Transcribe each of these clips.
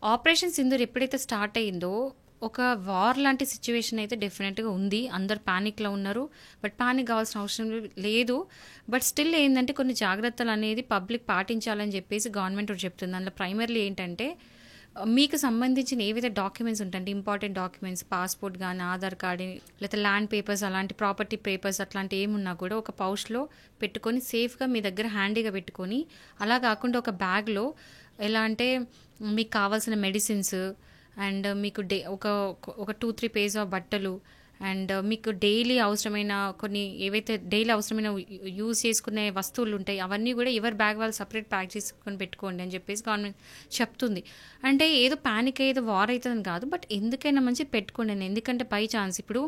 Operation Sindoor ఎప్పుడైతే start అయిందో, ఒక వార్ లాంటి సిట్యుయేషన్ అయితే డెఫినెట్‌గా ఉంది. అందరూ పానిక్‌లో ఉన్నారు. బట్ పానిక్ కావాల్సిన అవసరం లేదు. బట్ స్టిల్ ఏందంటే కొన్ని జాగ్రత్తలనేది పబ్లిక్ పాటించాలని చెప్పేసి గవర్నమెంట్ ఒకటి చెప్తుంది. అందులో ప్రైమర్లీ ఏంటంటే మీకు సంబంధించిన ఏవైతే డాక్యుమెంట్స్ ఉంటాయంటే ఇంపార్టెంట్ డాక్యుమెంట్స్ పాస్‌పోర్ట్ గాని, ఆధార్ కార్డ్ లేకపోతే ల్యాండ్ పేపర్స్ అలాంటి ప్రాపర్టీ పేపర్స్ అట్లాంటివి ఏమున్నా కూడా ఒక పౌచ్‌లో పెట్టుకొని సేఫ్‌గా మీ దగ్గర హ్యాండీగా పెట్టుకొని, అలా కాకుండా ఒక బ్యాగ్‌లో ఎలా అంటే మీకు కావాల్సిన మెడిసిన్స్ అండ్ మీకు ఒక 2-3 పేజ్ ఆఫ్ బట్టలు అండ్ మీకు డైలీ అవసరమైన కొన్ని ఏవైతే డైలీ అవసరమైన యూజ్ చేసుకునే వస్తువులు ఉంటాయి అవన్నీ కూడా ఎవరి బ్యాగ్ వాళ్ళు సపరేట్ ప్యాక్ చేసుకొని పెట్టుకోండి అని చెప్పేసి గవర్నమెంట్ చెప్తుంది. అంటే ఏదో ప్యానిక్ ఏదో వార్ అవుతుందని కాదు, బట్ ఎందుకైనా మంచి పెట్టుకోండి అని. ఎందుకంటే బై ఛాన్స్ ఇప్పుడు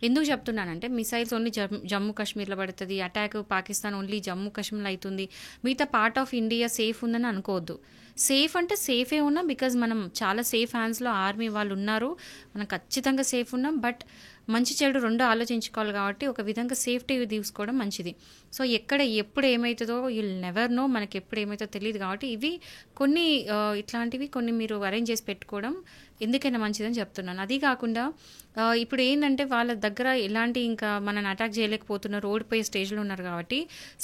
ఎందుకు చెప్తున్నానంటే మిసైల్స్ ఓన్లీ జమ్మూ కాశ్మీర్లో పడుతుంది, అటాక్ పాకిస్తాన్ ఓన్లీ జమ్మూ కాశ్మీర్లో అవుతుంది, మిగతా పార్ట్ ఆఫ్ ఇండియా సేఫ్ ఉందని అనుకోవద్దు. సేఫ్ అంటే సేఫే ఉన్నాం, బికాజ్ మనం చాలా సేఫ్ హ్యాండ్స్లో ఆర్మీ వాళ్ళు ఉన్నారు, మనం ఖచ్చితంగా సేఫ్ ఉన్నాం. బట్ మంచి చెడు రెండు ఆలోచించుకోవాలి కాబట్టి ఒక విధంగా సేఫ్టీ తీసుకోవడం మంచిది. సో ఎక్కడ ఎప్పుడు ఏమవుతుందో యుల్ నెవర్ నో, మనకి ఎప్పుడు ఏమవుతుందో తెలియదు కాబట్టి ఇవి కొన్ని ఇట్లాంటివి కొన్ని మీరు అరేంజ్ చేసి పెట్టుకోవడం ఎందుకైనా మంచిదని చెప్తున్నాను. అది కాకుండా ఇప్పుడు ఏంటంటే వాళ్ళ దగ్గర ఎలాంటి ఇంకా మనని అటాక్ చేయలేకపోతున్నారు, ఓడిపోయే స్టేజ్లో ఉన్నారు కాబట్టి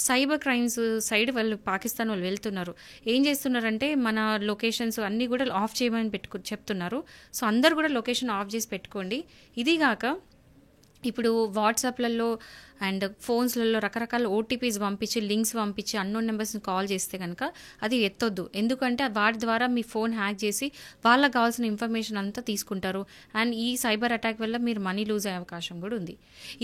సైబర్ క్రైమ్స్ సైడ్ వాళ్ళు పాకిస్తాన్ వాళ్ళు వెళ్తున్నారు. ఏం చేస్తున్నారంటే మన లొకేషన్స్ అన్నీ కూడా ఆఫ్ చేయమని చెప్తున్నారు. సో అందరు కూడా లొకేషన్ ఆఫ్ చేసి పెట్టుకోండి. ఇది కాక ఇప్పుడు వాట్సాప్లలో అండ్ ఫోన్స్లలో రకరకాల ఓటీపీస్ పంపించి లింక్స్ పంపించి అన్నోన్ నెంబర్స్ని కాల్ చేస్తే కనుక అది ఎత్తొద్దు. ఎందుకంటే వాటి ద్వారా మీ ఫోన్ హ్యాక్ చేసి వాళ్ళకి కావాల్సిన ఇన్ఫర్మేషన్ అంతా తీసుకుంటారు. అండ్ ఈ సైబర్ అటాక్ వల్ల మీరు మనీ లూజ్ అయ్యే అవకాశం కూడా ఉంది.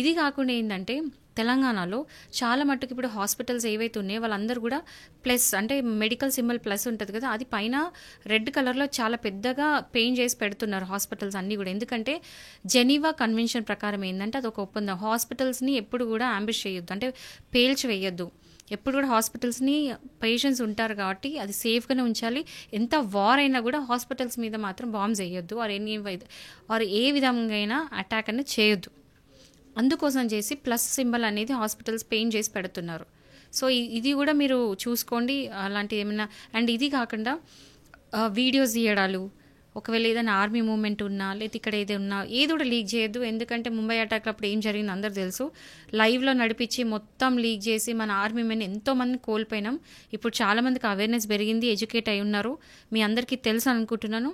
ఇది కాకుండా ఏంటంటే తెలంగాణలో చాలా మట్టుకు ఇప్పుడు హాస్పిటల్స్ ఏవైతే ఉన్నాయో వాళ్ళందరూ కూడా ప్లస్ అంటే మెడికల్ సింబల్ ప్లస్ ఉంటుంది కదా, అది పైన రెడ్ కలర్లో చాలా పెద్దగా పెయింట్ చేసి పెడుతున్నారు హాస్పిటల్స్ అన్నీ కూడా. ఎందుకంటే జెనీవా కన్వెన్షన్ ప్రకారం ఏంటంటే అది ఒక ఒప్పందం. హాస్పిటల్స్ని ఎప్పుడు కూడా అంబిష్ చేయొద్దు, అంటే పేల్చి వేయొద్దు. ఎప్పుడు కూడా హాస్పిటల్స్ని పేషెంట్స్ ఉంటారు కాబట్టి అది సేఫ్గానే ఉంచాలి. ఎంత వార్ అయినా కూడా హాస్పిటల్స్ మీద మాత్రం బాంబ్స్ వేయొద్దు, ఆర్ ఏ విధంగా అయినా అటాక్ అనేది చేయొద్దు. అందుకోసం చేసి ప్లస్ సింబల్ అనేది హాస్పిటల్స్ పెయింట్ చేసి పెడుతున్నారు. సో ఇది కూడా మీరు చూసుకోండి అలాంటి ఏమైనా. అండ్ ఇది కాకుండా వీడియోస్ తీయడాలు, ఒకవేళ ఏదైనా ఆర్మీ మూవ్మెంట్ ఉన్నా లేదా ఇక్కడ ఏదైనా ఉన్నా ఏది కూడా లీక్ చేయొద్దు. ఎందుకంటే ముంబై అటాక్ అప్పుడు ఏం జరిగిందో అందరు తెలుసు. లైవ్లో నడిపించి మొత్తం లీక్ చేసి మన ఆర్మీ మెన్ ఎంతోమందిని కోల్పోయినాం. ఇప్పుడు చాలామందికి అవేర్నెస్ పెరిగింది, ఎడ్యుకేట్ అయి ఉన్నారు, మీ అందరికీ తెలుసు అనుకుంటున్నాను.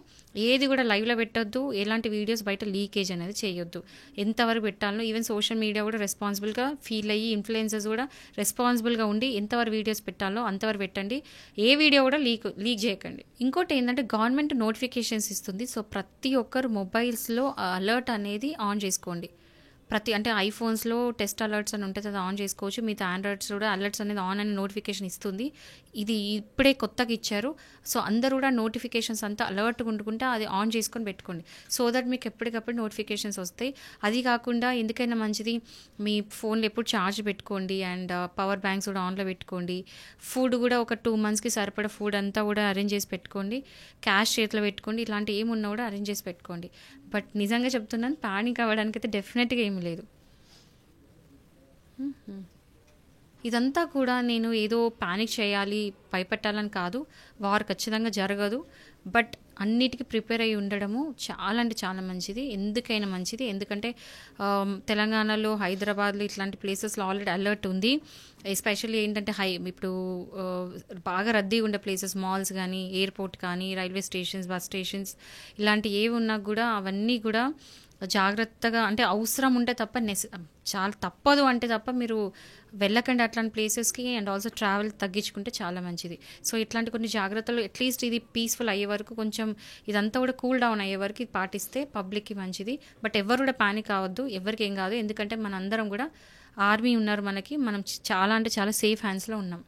ఏది కూడా లైవ్లో పెట్టొద్దు, ఎలాంటి వీడియోస్ బయట లీకేజ్ అనేది చేయొద్దు. ఎంతవరకు పెట్టాలో ఈవెన్ సోషల్ మీడియా కూడా రెస్పాన్సిబుల్గా ఫీల్ అయ్యి ఇన్ఫ్లుయెన్సర్స్ కూడా రెస్పాన్సిబుల్గా ఉండి ఎంతవరకు వీడియోస్ పెట్టాలో అంతవరకు పెట్టండి. ఏ వీడియో కూడా లీక్ చేయకండి. ఇంకోటి ఏంటంటే గవర్నమెంట్ నోటిఫికేషన్స్ ఇస్తుంది. సో ప్రతి ఒక్కరు మొబైల్స్లో అలర్ట్ అనేది ఆన్ చేసుకోండి. అంటే ఐఫోన్స్లో టెస్ట్ అలర్ట్స్ అని ఉంటుంది, అది ఆన్ చేసుకోవచ్చు. మిగతా ఆండ్రాయిడ్స్ కూడా అలర్ట్స్ అనేది ఆన్ అని నోటిఫికేషన్ ఇస్తుంది. ఇది ఇప్పుడే కొత్తగా ఇచ్చారు. సో అందరూ కూడా నోటిఫికేషన్స్ అంతా అలర్ట్గా ఉండుకుంటే అది ఆన్ చేసుకొని పెట్టుకోండి. సో దట్ మీకు ఎప్పటికప్పుడు నోటిఫికేషన్స్ వస్తాయి. అది కాకుండా ఎందుకైనా మంచిది మీ ఫోన్లో ఎప్పుడు ఛార్జ్ పెట్టుకోండి అండ్ పవర్ బ్యాంక్స్ కూడా ఆన్లో పెట్టుకోండి. ఫుడ్ కూడా ఒక 2 monthsకి సరిపడా ఫుడ్ అంతా కూడా అరేంజ్ చేసి పెట్టుకోండి. క్యాష్ చేతిలో పెట్టుకోండి. ఇలాంటి ఏమున్నా కూడా అరేంజ్ చేసి పెట్టుకోండి. బట్ నిజంగా చెప్తున్నాను, పానిక్ అవ్వడానికి అయితే డెఫినెట్గా ఏమీ లేదు. ఇదంతా కూడా నేను ఏదో పానిక్ చేయాలి భయపెట్టాలని కాదు. వార్ ఖచ్చితంగా జరగదు. బట్ అన్నిటికీ ప్రిపేర్ అయ్యి ఉండడము చాలా అంటే చాలా మంచిది, ఎందుకైనా మంచిది. ఎందుకంటే తెలంగాణలో హైదరాబాద్లో ఇట్లాంటి ప్లేసెస్లో ఆల్రెడీ అలర్ట్ ఉంది. ఎస్పెషల్లీ ఏంటంటే ఇప్పుడు బాగా రద్దీగా ఉండే ప్లేసెస్ మాల్స్ కానీ, ఎయిర్పోర్ట్ కానీ, రైల్వే స్టేషన్స్, బస్ స్టేషన్స్ ఇలాంటి ఏవి ఉన్నా కూడా అవన్నీ కూడా జాగ్రత్తగా, అంటే అవసరం ఉంటే తప్ప చాలా తప్పదు అంటే తప్ప మీరు వెళ్ళకండి అట్లాంటి ప్లేసెస్కి. అండ్ ఆల్సో ట్రావెల్ తగ్గించుకుంటే చాలా మంచిది. సో ఇట్లాంటి కొన్ని జాగ్రత్తలు అట్లీస్ట్ ఇది పీస్ఫుల్ అయ్యే వరకు, కొంచెం ఇదంతా కూడా కూల్ డౌన్ అయ్యే వరకు ఇది పాటిస్తే పబ్లిక్కి మంచిది. బట్ ఎవరు కూడా పానిక్ అవ్వద్దు, ఎవరికి ఏం కాదు. ఎందుకంటే మన అందరం కూడా ఆర్మీ ఉన్నారు మనకి, మనం చాలా అంటే చాలా సేఫ్ హ్యాండ్స్లో ఉన్నాం.